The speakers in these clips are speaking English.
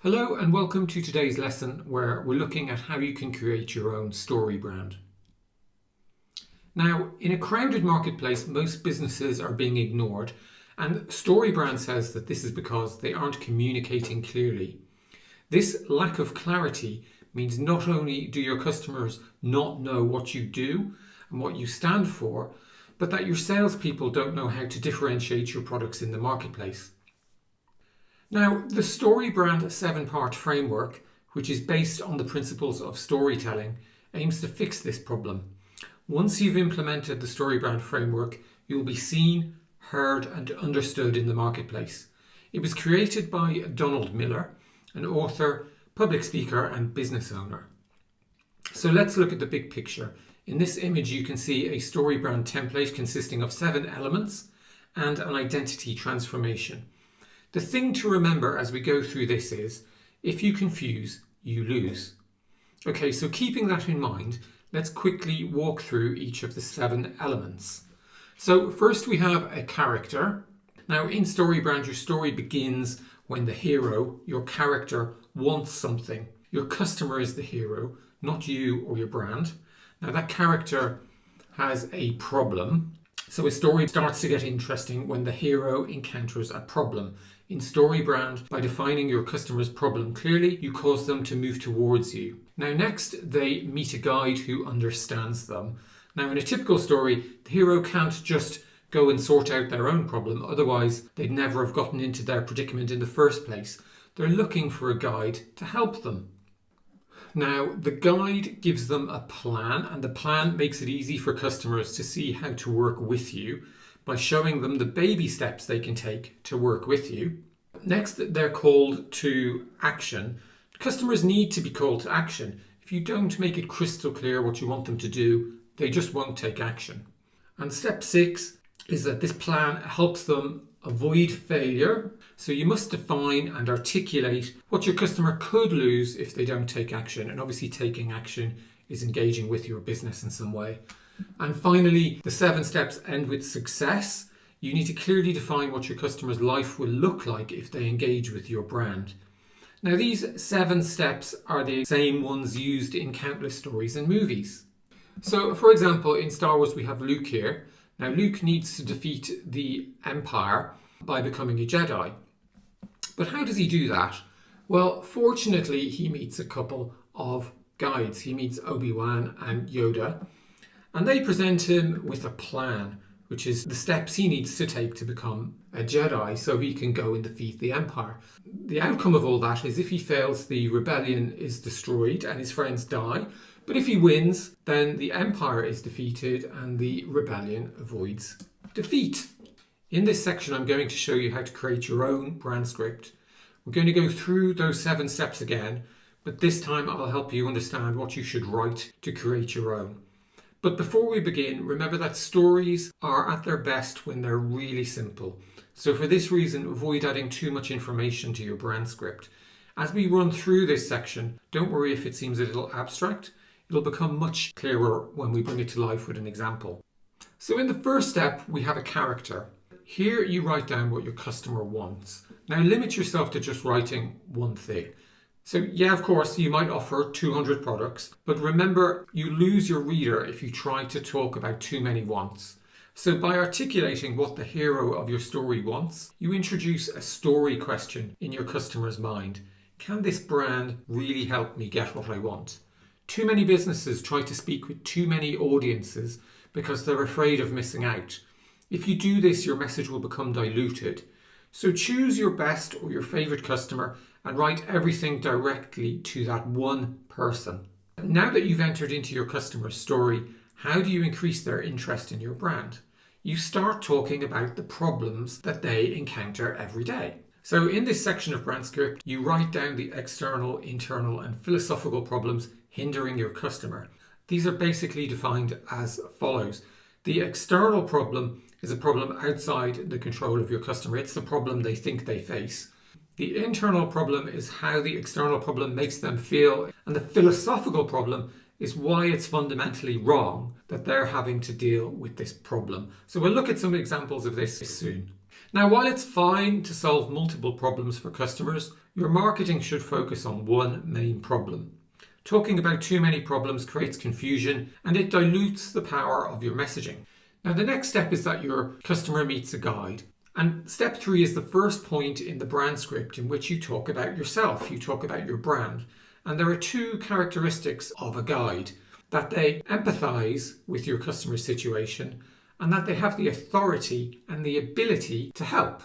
Hello and welcome to today's lesson where we're looking at how you can create your own story brand. Now, in a crowded marketplace, most businesses are being ignored, and StoryBrand says that this is because they aren't communicating clearly. This lack of clarity means not only do your customers not know what you do and what you stand for, but that your salespeople don't know how to differentiate your products in the marketplace. Now, the StoryBrand 7-part framework, which is based on the principles of storytelling, aims to fix this problem. Once you've implemented the StoryBrand framework, you'll be seen, heard, and understood in the marketplace. It was created by Donald Miller, an author, public speaker, and business owner. So let's look at the big picture. In this image, you can see a StoryBrand template consisting of 7 elements and an identity transformation. The thing to remember as we go through this is, if you confuse, you lose. Okay, so keeping that in mind, let's quickly walk through each of the 7 elements. So first we have a character. Now in StoryBrand, your story begins when the hero, your character, wants something. Your customer is the hero, not you or your brand. Now that character has a problem. So a story starts to get interesting when the hero encounters a problem. In StoryBrand, by defining your customer's problem clearly, you cause them to move towards you. Now next, they meet a guide who understands them. Now in a typical story, the hero can't just go and sort out their own problem, otherwise they'd never have gotten into their predicament in the first place. They're looking for a guide to help them. Now, the guide gives them a plan, and the plan makes it easy for customers to see how to work with you by showing them the baby steps they can take to work with you. Next, they're called to action. Customers need to be called to action. If you don't make it crystal clear what you want them to do, they just won't take action. And step 6 is that this plan helps them avoid failure. So you must define and articulate what your customer could lose if they don't take action. And obviously taking action is engaging with your business in some way. And finally, the 7 steps end with success. You need to clearly define what your customer's life will look like if they engage with your brand. Now, these 7 steps are the same ones used in countless stories and movies. So, for example, in Star Wars, we have Luke here. Now, Luke needs to defeat the Empire by becoming a Jedi. But how does he do that? Well, fortunately, he meets a couple of guides. He meets Obi-Wan and Yoda. And they present him with a plan, which is the steps he needs to take to become a Jedi so he can go and defeat the Empire. The outcome of all that is if he fails, the rebellion is destroyed and his friends die. But if he wins, then the Empire is defeated and the rebellion avoids defeat. In this section, I'm going to show you how to create your own brand script. We're going to go through those 7 steps again, but this time I'll help you understand what you should write to create your own. But before we begin, remember that stories are at their best when they're really simple. So for this reason, avoid adding too much information to your brand script. As we run through this section, don't worry if it seems a little abstract. It'll become much clearer when we bring it to life with an example. So in the first step, we have a character. Here you write down what your customer wants. Now limit yourself to just writing one thing. So yeah, of course, you might offer 200 products, but remember, you lose your reader if you try to talk about too many wants. So by articulating what the hero of your story wants, you introduce a story question in your customer's mind. Can this brand really help me get what I want? Too many businesses try to speak with too many audiences because they're afraid of missing out. If you do this, your message will become diluted. So choose your best or your favorite customer and write everything directly to that one person. Now that you've entered into your customer's story, how do you increase their interest in your brand? You start talking about the problems that they encounter every day. So in this section of BrandScript, you write down the external, internal, and philosophical problems hindering your customer. These are basically defined as follows. The external problem is a problem outside the control of your customer. It's the problem they think they face. The internal problem is how the external problem makes them feel, and the philosophical problem is why it's fundamentally wrong that they're having to deal with this problem. So we'll look at some examples of this soon. Now, while it's fine to solve multiple problems for customers, Your marketing should focus on one main problem. Talking about too many problems creates confusion and it dilutes the power of your messaging. Now, the next step is that your customer meets a guide. And step 3 is the first point in the brand script in which you talk about yourself, you talk about your brand. And there are 2 characteristics of a guide: that they empathize with your customer's situation and that they have the authority and the ability to help.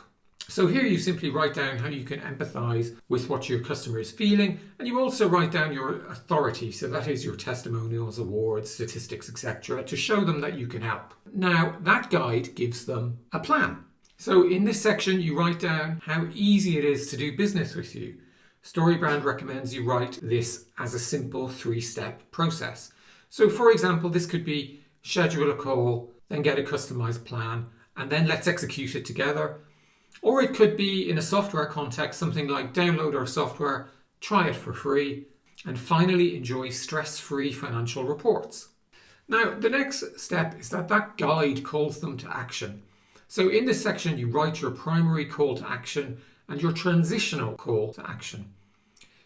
So here you simply write down how you can empathize with what your customer is feeling, and you also write down your authority, so that is your testimonials, awards, statistics, etc., to show them that you can help. Now, that guide gives them a plan. So in this section, you write down how easy it is to do business with you. StoryBrand recommends you write this as a simple 3-step process. So for example, this could be schedule a call, then get a customized plan, and then let's execute it together. Or it could be in a software context, something like download our software, try it for free, and finally enjoy stress-free financial reports. Now, the next step is that guide calls them to action. So in this section, you write your primary call to action and your transitional call to action.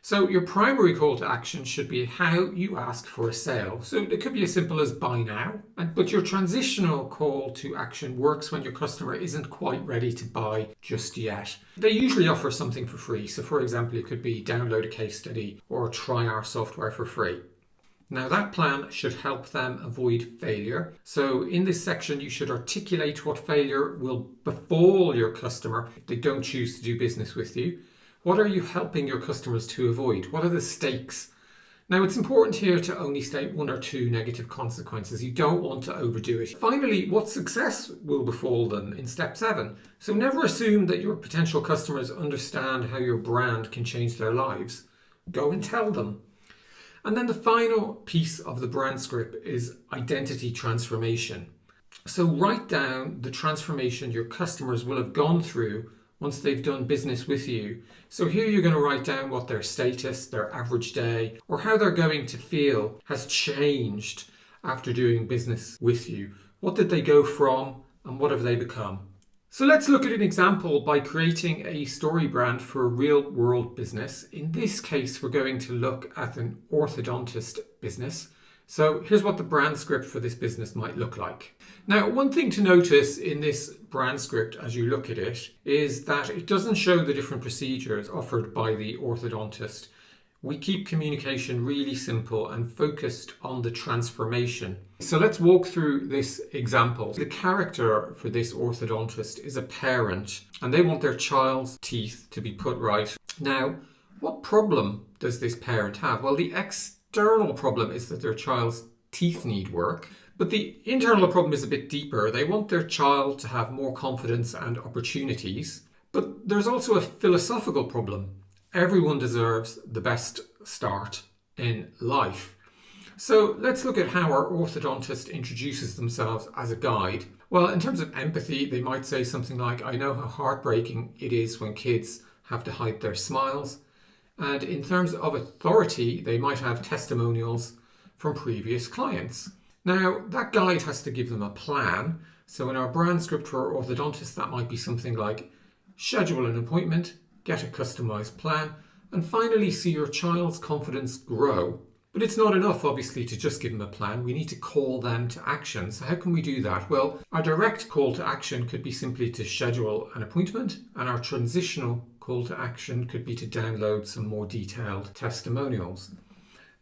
So your primary call to action should be how you ask for a sale. So it could be as simple as buy now, but your transitional call to action works when your customer isn't quite ready to buy just yet. They usually offer something for free. So for example, it could be download a case study or try our software for free. Now that plan should help them avoid failure. So in this section, you should articulate what failure will befall your customer if they don't choose to do business with you. What are you helping your customers to avoid? What are the stakes? Now, it's important here to only state 1 or 2 negative consequences. You don't want to overdo it. Finally, what success will befall them in step 7. So never assume that your potential customers understand how your brand can change their lives. Go and tell them. And then the final piece of the brand script is identity transformation. So write down the transformation your customers will have gone through once they've done business with you. So here you're going to write down what their status, their average day, or how they're going to feel has changed after doing business with you. What did they go from and what have they become? So let's look at an example by creating a story brand for a real world business. In this case, we're going to look at an orthodontist business. So here's what the brand script for this business might look like. Now, one thing to notice in this brand script as you look at it is that it doesn't show the different procedures offered by the orthodontist. We keep communication really simple and focused on the transformation. So let's walk through this example. The character for this orthodontist is a parent and they want their child's teeth to be put right. Now, what problem does this parent have? Well, the external problem is that their child's teeth need work, but the internal problem is a bit deeper. They want their child to have more confidence and opportunities, but there's also a philosophical problem. Everyone deserves the best start in life. So let's look at how our orthodontist introduces themselves as a guide. Well, in terms of empathy, they might say something like, I know how heartbreaking it is when kids have to hide their smiles. And in terms of authority, they might have testimonials from previous clients. Now, that guide has to give them a plan. So in our brand script for orthodontists, that might be something like schedule an appointment, get a customized plan, and finally see your child's confidence grow. But it's not enough, obviously, to just give them a plan. We need to call them to action. So how can we do that? Well, our direct call to action could be simply to schedule an appointment, and our transitional call to action could be to download some more detailed testimonials.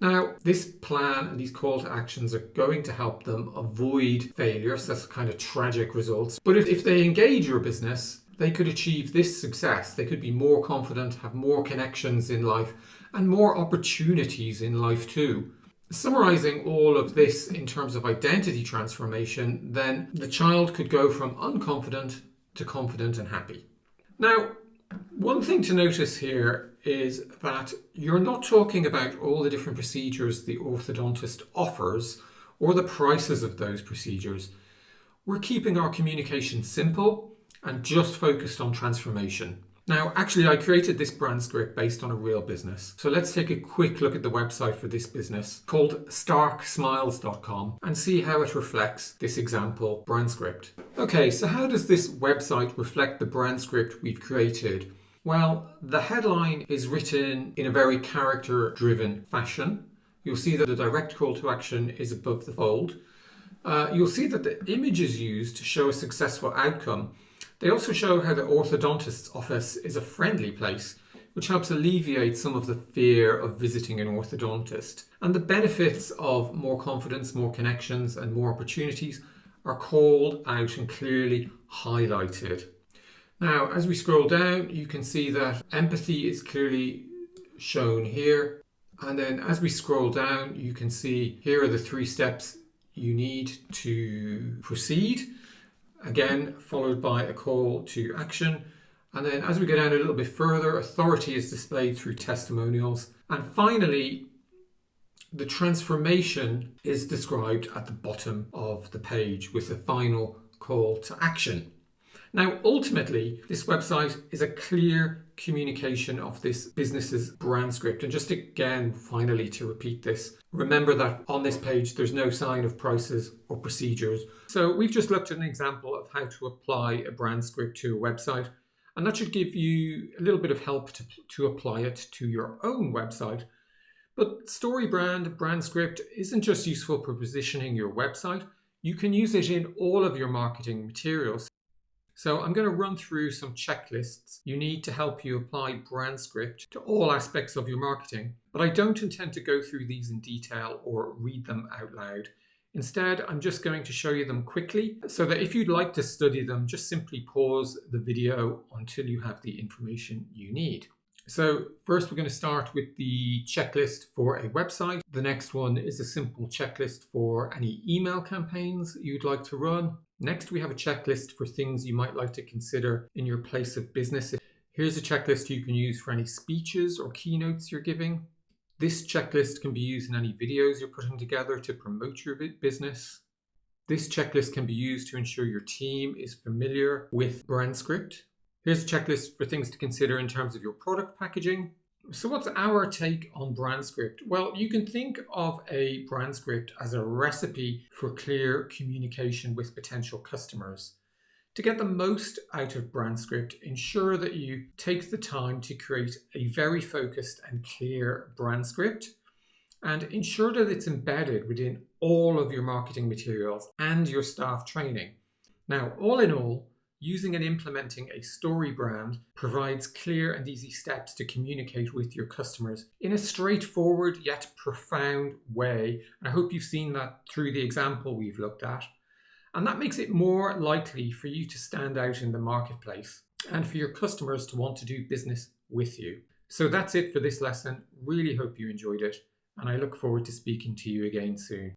Now, this plan and these call to actions are going to help them avoid failure, so that's kind of tragic results. But if they engage your business, they could achieve this success. They could be more confident, have more connections in life, and more opportunities in life too. Summarizing all of this in terms of identity transformation, then the child could go from unconfident to confident and happy. Now, one thing to notice here is that you're not talking about all the different procedures the orthodontist offers or the prices of those procedures. We're keeping our communication simple and just focused on transformation. Now, actually, I created this brand script based on a real business. So let's take a quick look at the website for this business called starksmiles.com and see how it reflects this example brand script. Okay, so how does this website reflect the brand script we've created? Well, the headline is written in a very character-driven fashion. You'll see that the direct call to action is above the fold. You'll see that the images used to show a successful outcome, they also show how the orthodontist's office is a friendly place, which helps alleviate some of the fear of visiting an orthodontist. And the benefits of more confidence, more connections, and more opportunities are called out and clearly highlighted. Now, as we scroll down, you can see that empathy is clearly shown here. And then as we scroll down, you can see here are the 3 steps you need to proceed. Again, followed by a call to action. And then as we go down a little bit further, authority is displayed through testimonials. And finally, the transformation is described at the bottom of the page with a final call to action. Now, ultimately, this website is a clear communication of this business's brand script. And just again, finally, to repeat this, remember that on this page, there's no sign of prices or procedures. So we've just looked at an example of how to apply a brand script to a website. And that should give you a little bit of help to apply it to your own website. But StoryBrand BrandScript isn't just useful for positioning your website. You can use it in all of your marketing materials. So I'm going to run through some checklists you need to help you apply BrandScript to all aspects of your marketing. But I don't intend to go through these in detail or read them out loud. Instead, I'm just going to show you them quickly so that if you'd like to study them, just simply pause the video until you have the information you need. So first we're going to start with the checklist for a website. The next one is a simple checklist for any email campaigns you'd like to run. Next, we have a checklist for things you might like to consider in your place of business. Here's a checklist you can use for any speeches or keynotes you're giving. This checklist can be used in any videos you're putting together to promote your business. This checklist can be used to ensure your team is familiar with BrandScript. Here's a checklist for things to consider in terms of your product packaging. So what's our take on BrandScript? Well, you can think of a BrandScript as a recipe for clear communication with potential customers. To get the most out of BrandScript, ensure that you take the time to create a very focused and clear BrandScript, and ensure that it's embedded within all of your marketing materials and your staff training. Now, all in all, using and implementing a story brand provides clear and easy steps to communicate with your customers in a straightforward yet profound way. And I hope you've seen that through the example we've looked at. And that makes it more likely for you to stand out in the marketplace and for your customers to want to do business with you. So that's it for this lesson. Really hope you enjoyed it, and I look forward to speaking to you again soon.